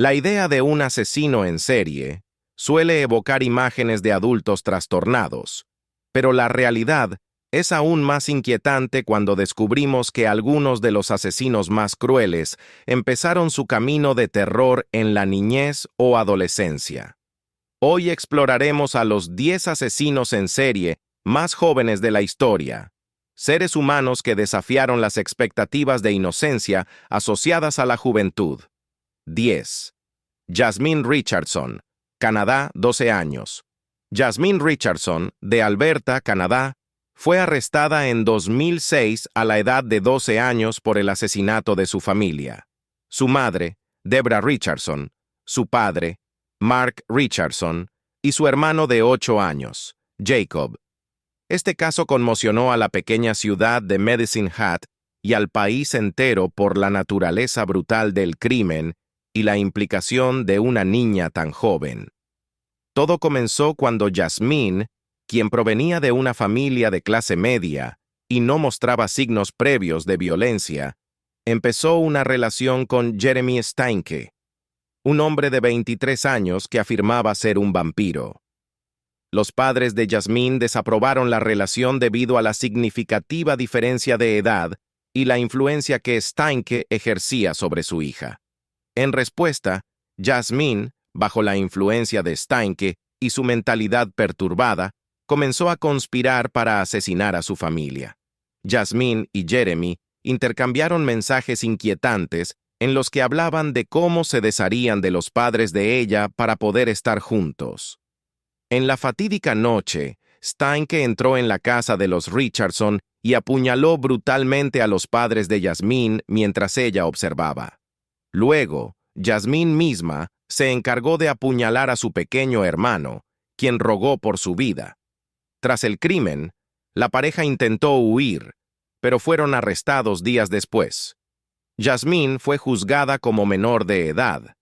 La idea de un asesino en serie suele evocar imágenes de adultos trastornados, pero la realidad es aún más inquietante cuando descubrimos que algunos de los asesinos más crueles empezaron su camino de terror en la niñez o adolescencia. Hoy exploraremos a los 10 asesinos en serie más jóvenes de la historia, seres humanos que desafiaron las expectativas de inocencia asociadas a la juventud. 10. Jasmine Richardson, Canadá, 12 años. Jasmine Richardson, de Alberta, Canadá, fue arrestada en 2006 a la edad de 12 años por el asesinato de su familia. Su madre, Deborah Richardson, su padre, Mark Richardson, y su hermano de 8 años, Jacob. Este caso conmocionó a la pequeña ciudad de Medicine Hat y al país entero por la naturaleza brutal del crimen y la implicación de una niña tan joven. Todo comenzó cuando Jasmine, quien provenía de una familia de clase media y no mostraba signos previos de violencia, empezó una relación con Jeremy Steinke, un hombre de 23 años que afirmaba ser un vampiro. Los padres de Jasmine desaprobaron la relación debido a la significativa diferencia de edad y la influencia que Steinke ejercía sobre su hija. En respuesta, Jasmine, bajo la influencia de Steinke y su mentalidad perturbada, comenzó a conspirar para asesinar a su familia. Jasmine y Jeremy intercambiaron mensajes inquietantes en los que hablaban de cómo se desharían de los padres de ella para poder estar juntos. En la fatídica noche, Steinke entró en la casa de los Richardson y apuñaló brutalmente a los padres de Jasmine mientras ella observaba. Luego, Jasmine misma se encargó de apuñalar a su pequeño hermano, quien rogó por su vida. Tras el crimen, la pareja intentó huir, pero fueron arrestados días después. Jasmine fue juzgada como menor de edad,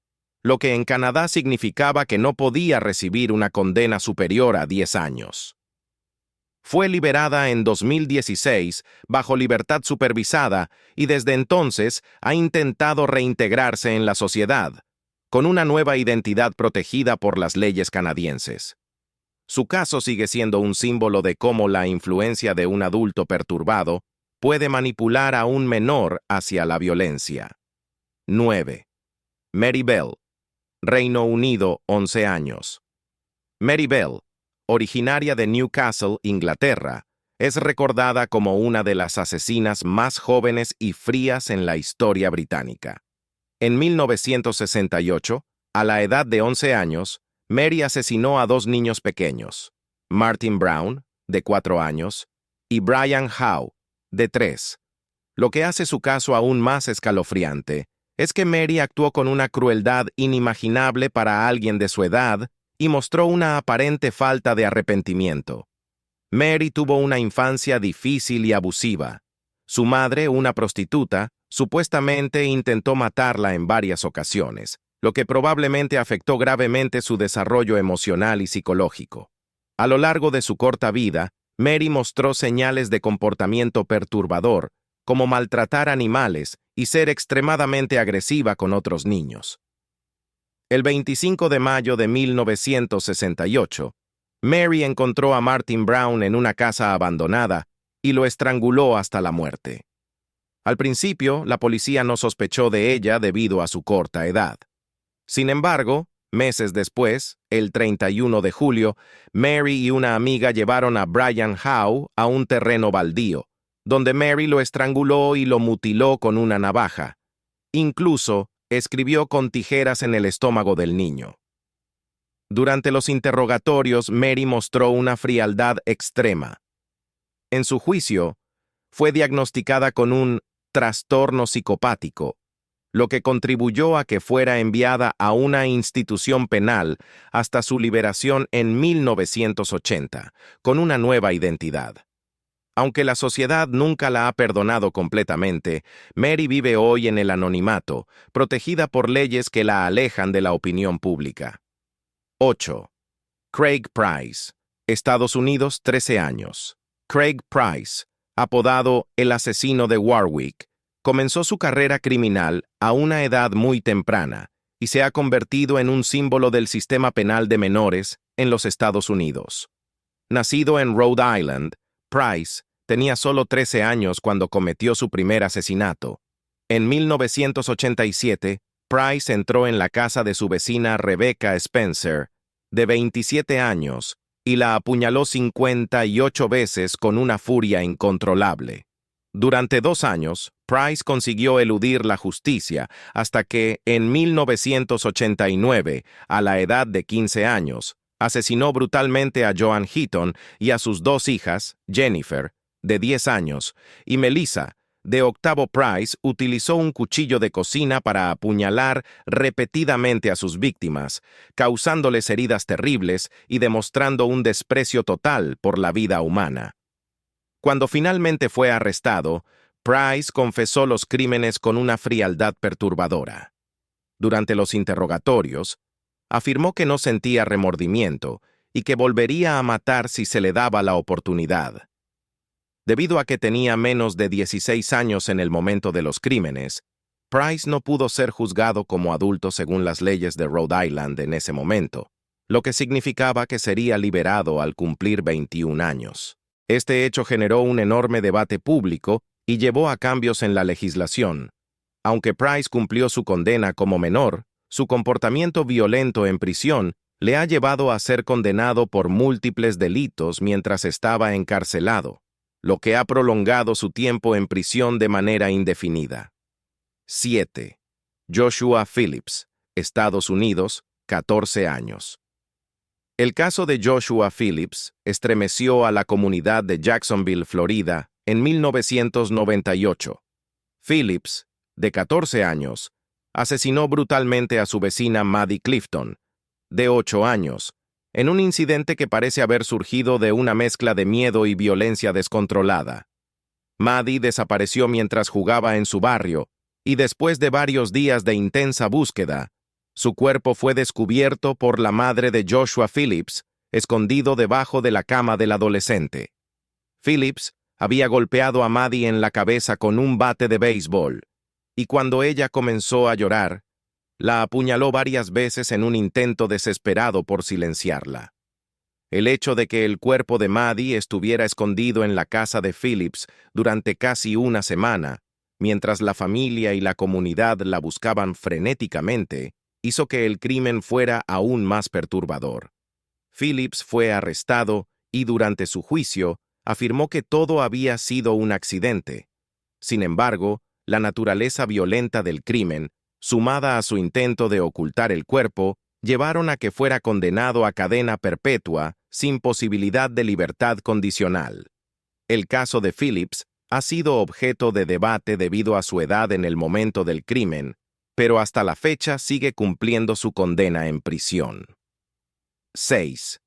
lo que en Canadá significaba que no podía recibir una condena superior a 10 años. Fue liberada en 2016 bajo libertad supervisada y desde entonces ha intentado reintegrarse en la sociedad, con una nueva identidad protegida por las leyes canadienses. Su caso sigue siendo un símbolo de cómo la influencia de un adulto perturbado puede manipular a un menor hacia la violencia. 9. Mary Bell, Reino Unido, 11 años. Mary Bell, originaria de Newcastle, Inglaterra, es recordada como una de las asesinas más jóvenes y frías en la historia británica. En 1968, a la edad de 11 años, Mary asesinó a 2 niños pequeños, Martin Brown, de 4 años, y Brian Howe, de 3. Lo que hace su caso aún más escalofriante es que Mary actuó con una crueldad inimaginable para alguien de su edad y mostró una aparente falta de arrepentimiento. Mary tuvo una infancia difícil y abusiva. Su madre, una prostituta, supuestamente intentó matarla en varias ocasiones, lo que probablemente afectó gravemente su desarrollo emocional y psicológico. A lo largo de su corta vida, Mary mostró señales de comportamiento perturbador, como maltratar animales y ser extremadamente agresiva con otros niños. El 25 de mayo de 1968, Mary encontró a Martin Brown en una casa abandonada y lo estranguló hasta la muerte. Al principio, la policía no sospechó de ella debido a su corta edad. Sin embargo, meses después, el 31 de julio, Mary y una amiga llevaron a Brian Howe a un terreno baldío, donde Mary lo estranguló y lo mutiló con una navaja. Incluso, escribió con tijeras en el estómago del niño. Durante los interrogatorios, Mary mostró una frialdad extrema. En su juicio, fue diagnosticada con un trastorno psicopático, lo que contribuyó a que fuera enviada a una institución penal hasta su liberación en 1980, con una nueva identidad. Aunque la sociedad nunca la ha perdonado completamente, Mary vive hoy en el anonimato, protegida por leyes que la alejan de la opinión pública. 8. Craig Price, Estados Unidos, 13 años. Craig Price, apodado el asesino de Warwick, comenzó su carrera criminal a una edad muy temprana y se ha convertido en un símbolo del sistema penal de menores en los Estados Unidos. Nacido en Rhode Island, Price tenía solo 13 años cuando cometió su primer asesinato. En 1987, Price entró en la casa de su vecina Rebecca Spencer, de 27 años, y la apuñaló 58 veces con una furia incontrolable. Durante 2 años, Price consiguió eludir la justicia hasta que, en 1989, a la edad de 15 años, asesinó brutalmente a Joan Heaton y a sus 2 hijas, Jennifer, de 10 años, y Melissa, de octavo. Price utilizó un cuchillo de cocina para apuñalar repetidamente a sus víctimas, causándoles heridas terribles y demostrando un desprecio total por la vida humana. Cuando finalmente fue arrestado, Price confesó los crímenes con una frialdad perturbadora. Durante los interrogatorios, afirmó que no sentía remordimiento y que volvería a matar si se le daba la oportunidad. Debido a que tenía menos de 16 años en el momento de los crímenes, Price no pudo ser juzgado como adulto según las leyes de Rhode Island en ese momento, lo que significaba que sería liberado al cumplir 21 años. Este hecho generó un enorme debate público y llevó a cambios en la legislación. Aunque Price cumplió su condena como menor, su comportamiento violento en prisión le ha llevado a ser condenado por múltiples delitos mientras estaba encarcelado, lo que ha prolongado su tiempo en prisión de manera indefinida. 7. Joshua Phillips, Estados Unidos, 14 años. El caso de Joshua Phillips estremeció a la comunidad de Jacksonville, Florida, en 1998. Phillips, de 14 años, asesinó brutalmente a su vecina Maddie Clifton, de 8 años, en un incidente que parece haber surgido de una mezcla de miedo y violencia descontrolada. Maddie desapareció mientras jugaba en su barrio, y después de varios días de intensa búsqueda, su cuerpo fue descubierto por la madre de Joshua Phillips, escondido debajo de la cama del adolescente. Phillips había golpeado a Maddie en la cabeza con un bate de béisbol, y cuando ella comenzó a llorar, la apuñaló varias veces en un intento desesperado por silenciarla. El hecho de que el cuerpo de Maddie estuviera escondido en la casa de Phillips durante casi una semana, mientras la familia y la comunidad la buscaban frenéticamente, hizo que el crimen fuera aún más perturbador. Phillips fue arrestado y durante su juicio afirmó que todo había sido un accidente. Sin embargo, la naturaleza violenta del crimen, sumada a su intento de ocultar el cuerpo, llevaron a que fuera condenado a cadena perpetua sin posibilidad de libertad condicional. El caso de Phillips ha sido objeto de debate debido a su edad en el momento del crimen, pero hasta la fecha sigue cumpliendo su condena en prisión. 6.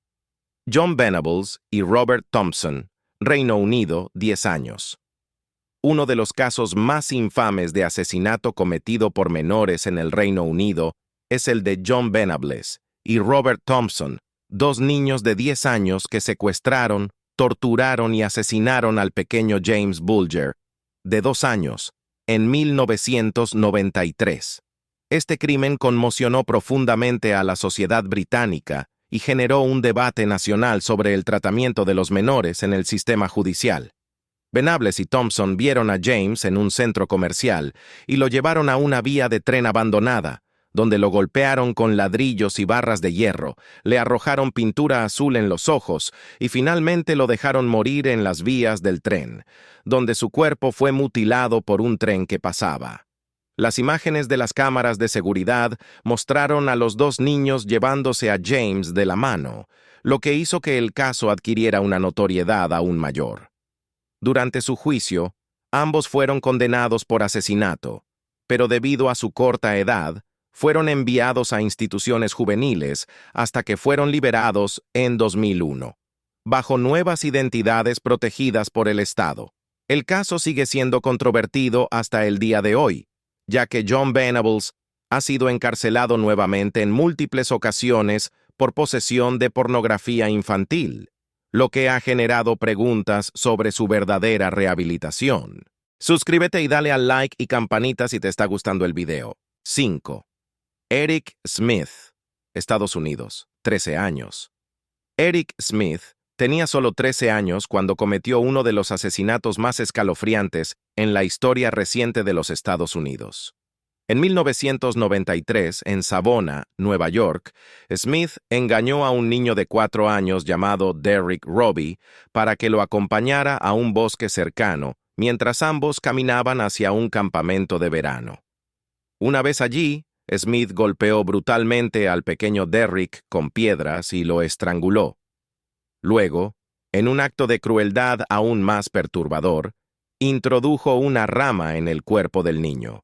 John Venables y Robert Thompson, Reino Unido, 10 años. Uno de los casos más infames de asesinato cometido por menores en el Reino Unido es el de John Venables y Robert Thompson, 2 niños de 10 años que secuestraron, torturaron y asesinaron al pequeño James Bulger, de 2 años, en 1993. Este crimen conmocionó profundamente a la sociedad británica y generó un debate nacional sobre el tratamiento de los menores en el sistema judicial. Venables y Thompson vieron a James en un centro comercial y lo llevaron a una vía de tren abandonada, donde lo golpearon con ladrillos y barras de hierro, le arrojaron pintura azul en los ojos y finalmente lo dejaron morir en las vías del tren, donde su cuerpo fue mutilado por un tren que pasaba. Las imágenes de las cámaras de seguridad mostraron a los 2 niños llevándose a James de la mano, lo que hizo que el caso adquiriera una notoriedad aún mayor. Durante su juicio, ambos fueron condenados por asesinato, pero debido a su corta edad, fueron enviados a instituciones juveniles hasta que fueron liberados en 2001, bajo nuevas identidades protegidas por el Estado. El caso sigue siendo controvertido hasta el día de hoy, ya que John Venables ha sido encarcelado nuevamente en múltiples ocasiones por posesión de pornografía infantil, lo que ha generado preguntas sobre su verdadera rehabilitación. Suscríbete y dale al like y campanita si te está gustando el video. 5. Eric Smith, Estados Unidos, 13 años. Eric Smith tenía solo 13 años cuando cometió uno de los asesinatos más escalofriantes en la historia reciente de los Estados Unidos. En 1993, en Savona, Nueva York, Smith engañó a un niño de 4 años llamado Derrick Robbie para que lo acompañara a un bosque cercano mientras ambos caminaban hacia un campamento de verano. Una vez allí, Smith golpeó brutalmente al pequeño Derrick con piedras y lo estranguló. Luego, en un acto de crueldad aún más perturbador, introdujo una rama en el cuerpo del niño.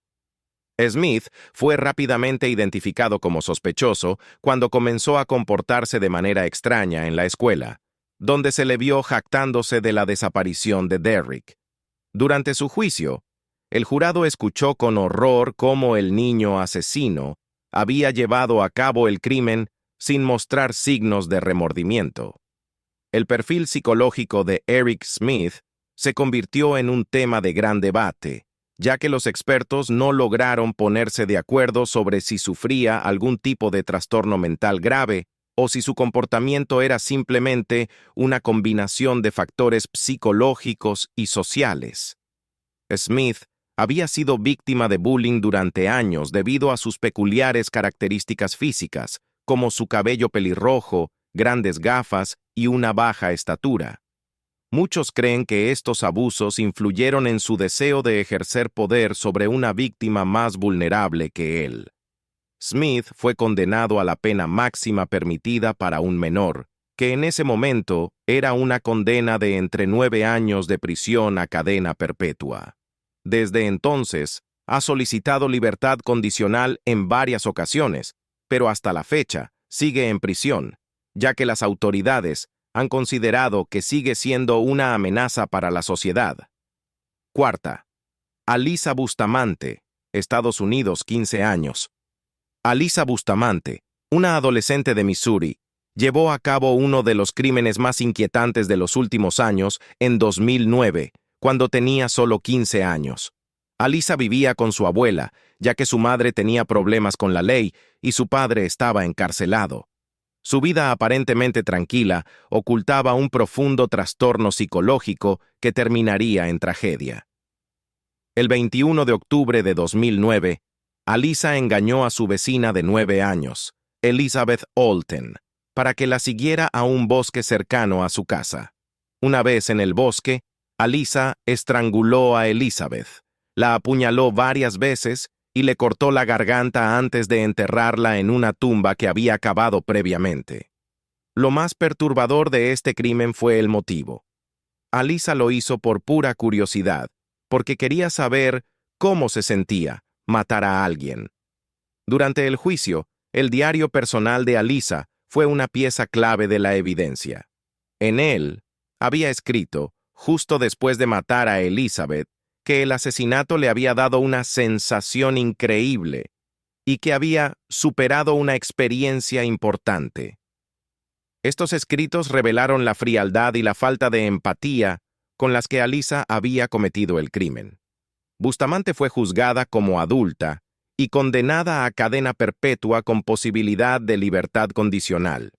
Smith fue rápidamente identificado como sospechoso cuando comenzó a comportarse de manera extraña en la escuela, donde se le vio jactándose de la desaparición de Derrick. Durante su juicio, el jurado escuchó con horror cómo el niño asesino había llevado a cabo el crimen sin mostrar signos de remordimiento. El perfil psicológico de Eric Smith se convirtió en un tema de gran debate, ya que los expertos no lograron ponerse de acuerdo sobre si sufría algún tipo de trastorno mental grave o si su comportamiento era simplemente una combinación de factores psicológicos y sociales. Smith había sido víctima de bullying durante años debido a sus peculiares características físicas, como su cabello pelirrojo, grandes gafas y una baja estatura. Muchos creen que estos abusos influyeron en su deseo de ejercer poder sobre una víctima más vulnerable que él. Smith fue condenado a la pena máxima permitida para un menor, que en ese momento era una condena de entre 9 años de prisión a cadena perpetua. Desde entonces, ha solicitado libertad condicional en varias ocasiones, pero hasta la fecha sigue en prisión, ya que las autoridades han considerado que sigue siendo una amenaza para la sociedad. Cuarta, Alyssa Bustamante, Estados Unidos, 15 años. Alyssa Bustamante, una adolescente de Missouri, llevó a cabo uno de los crímenes más inquietantes de los últimos años en 2009, cuando tenía solo 15 años. Alyssa vivía con su abuela, ya que su madre tenía problemas con la ley y su padre estaba encarcelado. Su vida aparentemente tranquila ocultaba un profundo trastorno psicológico que terminaría en tragedia. El 21 de octubre de 2009, Alyssa engañó a su vecina de 9 años, Elizabeth Olten, para que la siguiera a un bosque cercano a su casa. Una vez en el bosque, Alyssa estranguló a Elizabeth, la apuñaló varias veces y le cortó la garganta antes de enterrarla en una tumba que había cavado previamente. Lo más perturbador de este crimen fue el motivo. Alyssa lo hizo por pura curiosidad, porque quería saber cómo se sentía matar a alguien. Durante el juicio, el diario personal de Alyssa fue una pieza clave de la evidencia. En él, había escrito, justo después de matar a Elizabeth, que el asesinato le había dado una sensación increíble y que había superado una experiencia importante. Estos escritos revelaron la frialdad y la falta de empatía con las que Alyssa había cometido el crimen. Bustamante fue juzgada como adulta y condenada a cadena perpetua con posibilidad de libertad condicional.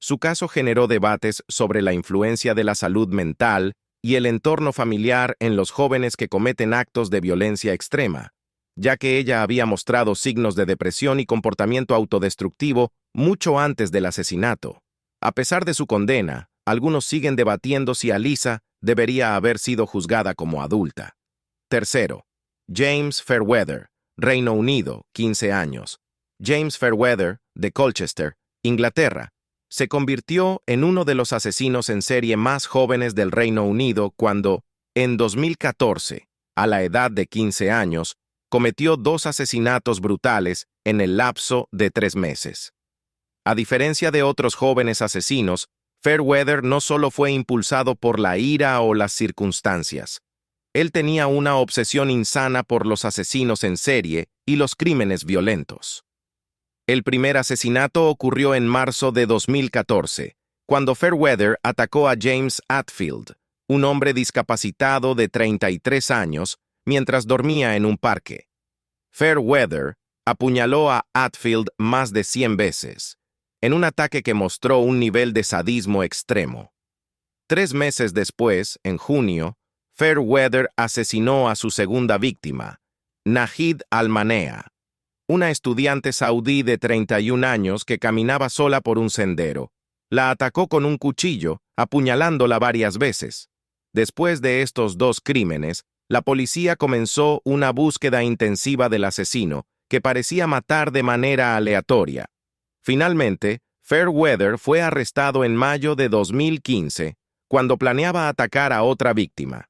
Su caso generó debates sobre la influencia de la salud mental y el entorno familiar en los jóvenes que cometen actos de violencia extrema, ya que ella había mostrado signos de depresión y comportamiento autodestructivo mucho antes del asesinato. A pesar de su condena, algunos siguen debatiendo si Alyssa debería haber sido juzgada como adulta. Tercero, James Fairweather, Reino Unido, 15 años. James Fairweather, de Colchester, Inglaterra, se convirtió en uno de los asesinos en serie más jóvenes del Reino Unido cuando, en 2014, a la edad de 15 años, cometió 2 asesinatos brutales en el lapso de 3 meses. A diferencia de otros jóvenes asesinos, Fairweather no solo fue impulsado por la ira o las circunstancias. Él tenía una obsesión insana por los asesinos en serie y los crímenes violentos. El primer asesinato ocurrió en marzo de 2014, cuando Fairweather atacó a James Atfield, un hombre discapacitado de 33 años, mientras dormía en un parque. Fairweather apuñaló a Hatfield más de 100 veces, en un ataque que mostró un nivel de sadismo extremo. 3 meses después, en junio, Fairweather asesinó a su segunda víctima, Nahid Al-Manea, una estudiante saudí de 31 años que caminaba sola por un sendero. La atacó con un cuchillo, apuñalándola varias veces. Después de estos 2 crímenes, la policía comenzó una búsqueda intensiva del asesino, que parecía matar de manera aleatoria. Finalmente, Fairweather fue arrestado en mayo de 2015, cuando planeaba atacar a otra víctima.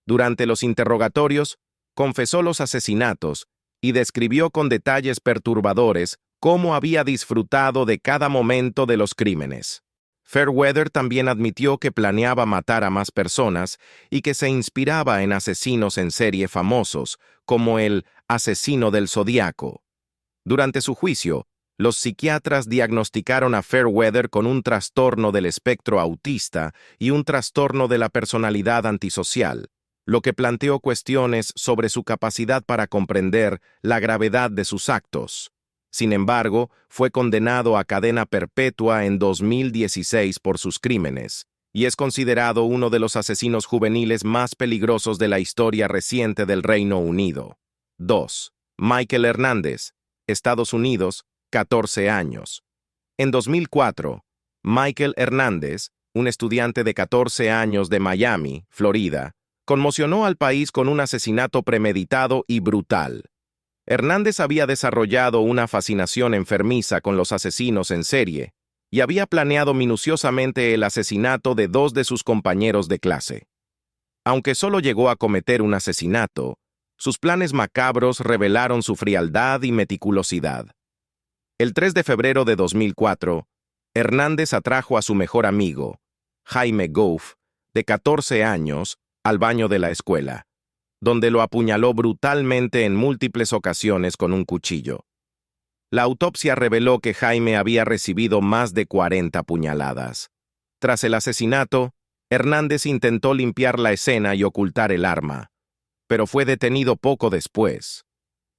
Durante los interrogatorios, confesó los asesinatos y describió con detalles perturbadores cómo había disfrutado de cada momento de los crímenes. Fairweather también admitió que planeaba matar a más personas y que se inspiraba en asesinos en serie famosos, como el asesino del Zodíaco. Durante su juicio, los psiquiatras diagnosticaron a Fairweather con un trastorno del espectro autista y un trastorno de la personalidad antisocial, lo que planteó cuestiones sobre su capacidad para comprender la gravedad de sus actos. Sin embargo, fue condenado a cadena perpetua en 2016 por sus crímenes, y es considerado uno de los asesinos juveniles más peligrosos de la historia reciente del Reino Unido. 2. Michael Hernández, Estados Unidos, 14 años. En 2004, Michael Hernández, un estudiante de 14 años de Miami, Florida, conmocionó al país con un asesinato premeditado y brutal. Hernández había desarrollado una fascinación enfermiza con los asesinos en serie y había planeado minuciosamente el asesinato de 2 de sus compañeros de clase. Aunque solo llegó a cometer un asesinato, sus planes macabros revelaron su frialdad y meticulosidad. El 3 de febrero de 2004, Hernández atrajo a su mejor amigo, Jaime Goff, de 14 años, al baño de la escuela, donde lo apuñaló brutalmente en múltiples ocasiones con un cuchillo. La autopsia reveló que Jaime había recibido más de 40 puñaladas. Tras el asesinato, Hernández intentó limpiar la escena y ocultar el arma, pero fue detenido poco después.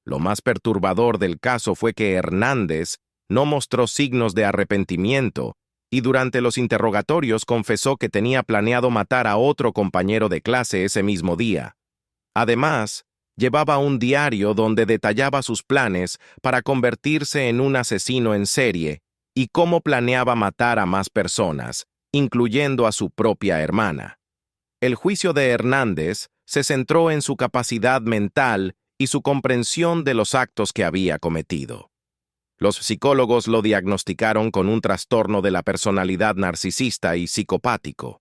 Lo más perturbador del caso fue que Hernández no mostró signos de arrepentimiento y durante los interrogatorios confesó que tenía planeado matar a otro compañero de clase ese mismo día. Además, llevaba un diario donde detallaba sus planes para convertirse en un asesino en serie y cómo planeaba matar a más personas, incluyendo a su propia hermana. El juicio de Hernández se centró en su capacidad mental y su comprensión de los actos que había cometido. Los psicólogos lo diagnosticaron con un trastorno de la personalidad narcisista y psicopático.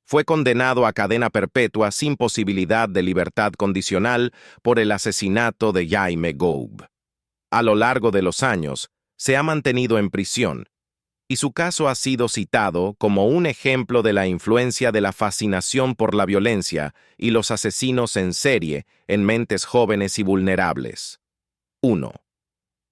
Fue condenado a cadena perpetua sin posibilidad de libertad condicional por el asesinato de Jaime Goff. A lo largo de los años, se ha mantenido en prisión, y su caso ha sido citado como un ejemplo de la influencia de la fascinación por la violencia y los asesinos en serie en mentes jóvenes y vulnerables. 1.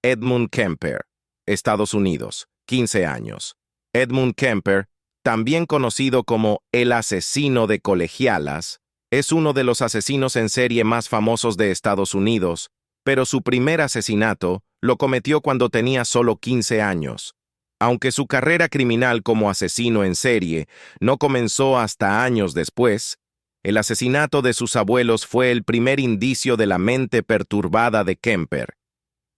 Edmund Kemper, Estados Unidos, 15 años. Edmund Kemper, también conocido como el asesino de colegialas, es uno de los asesinos en serie más famosos de Estados Unidos, pero su primer asesinato lo cometió cuando tenía solo 15 años. Aunque su carrera criminal como asesino en serie no comenzó hasta años después, el asesinato de sus abuelos fue el primer indicio de la mente perturbada de Kemper.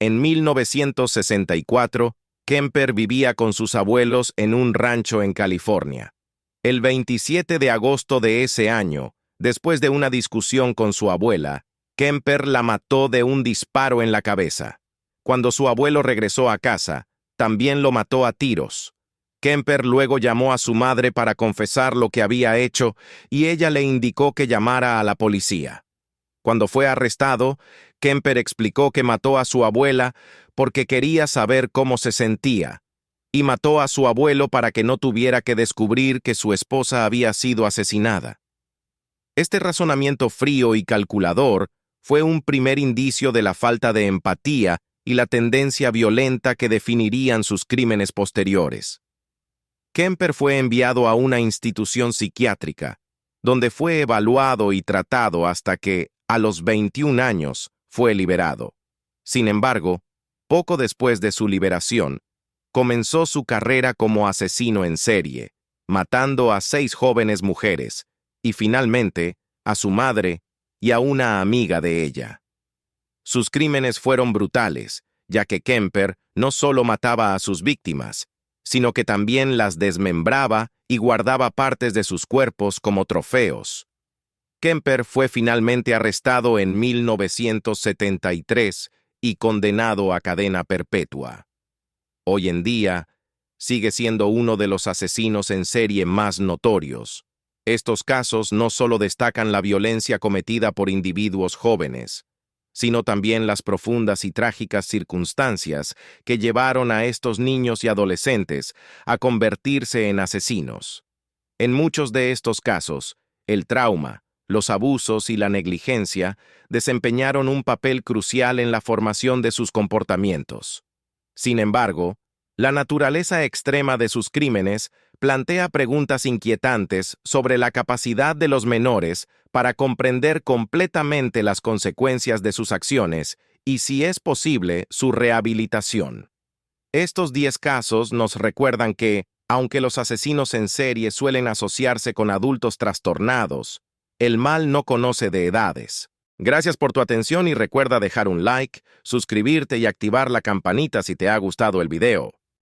En 1964, Kemper vivía con sus abuelos en un rancho en California. El 27 de agosto de ese año, después de una discusión con su abuela, Kemper la mató de un disparo en la cabeza. Cuando su abuelo regresó a casa, también lo mató a tiros. Kemper luego llamó a su madre para confesar lo que había hecho y ella le indicó que llamara a la policía. Cuando fue arrestado, Kemper explicó que mató a su abuela porque quería saber cómo se sentía, y mató a su abuelo para que no tuviera que descubrir que su esposa había sido asesinada. Este razonamiento frío y calculador fue un primer indicio de la falta de empatía y la tendencia violenta que definirían sus crímenes posteriores. Kemper fue enviado a una institución psiquiátrica, donde fue evaluado y tratado hasta que, a los 21 años, fue liberado. Sin embargo, Poco después de su liberación, comenzó su carrera como asesino en serie, matando a 6 jóvenes mujeres, y finalmente a su madre y a una amiga de ella. Sus crímenes fueron brutales, ya que Kemper no solo mataba a sus víctimas, sino que también las desmembraba y guardaba partes de sus cuerpos como trofeos. Kemper fue finalmente arrestado en 1973 y condenado a cadena perpetua. Hoy en día, sigue siendo uno de los asesinos en serie más notorios. Estos casos no solo destacan la violencia cometida por individuos jóvenes, sino también las profundas y trágicas circunstancias que llevaron a estos niños y adolescentes a convertirse en asesinos. En muchos de estos casos, el trauma, los abusos y la negligencia desempeñaron un papel crucial en la formación de sus comportamientos. Sin embargo, la naturaleza extrema de sus crímenes plantea preguntas inquietantes sobre la capacidad de los menores para comprender completamente las consecuencias de sus acciones y, si es posible, su rehabilitación. Estos 10 casos nos recuerdan que, aunque los asesinos en serie suelen asociarse con adultos trastornados, el mal no conoce de edades. Gracias por tu atención y recuerda dejar un like, suscribirte y activar la campanita si te ha gustado el video.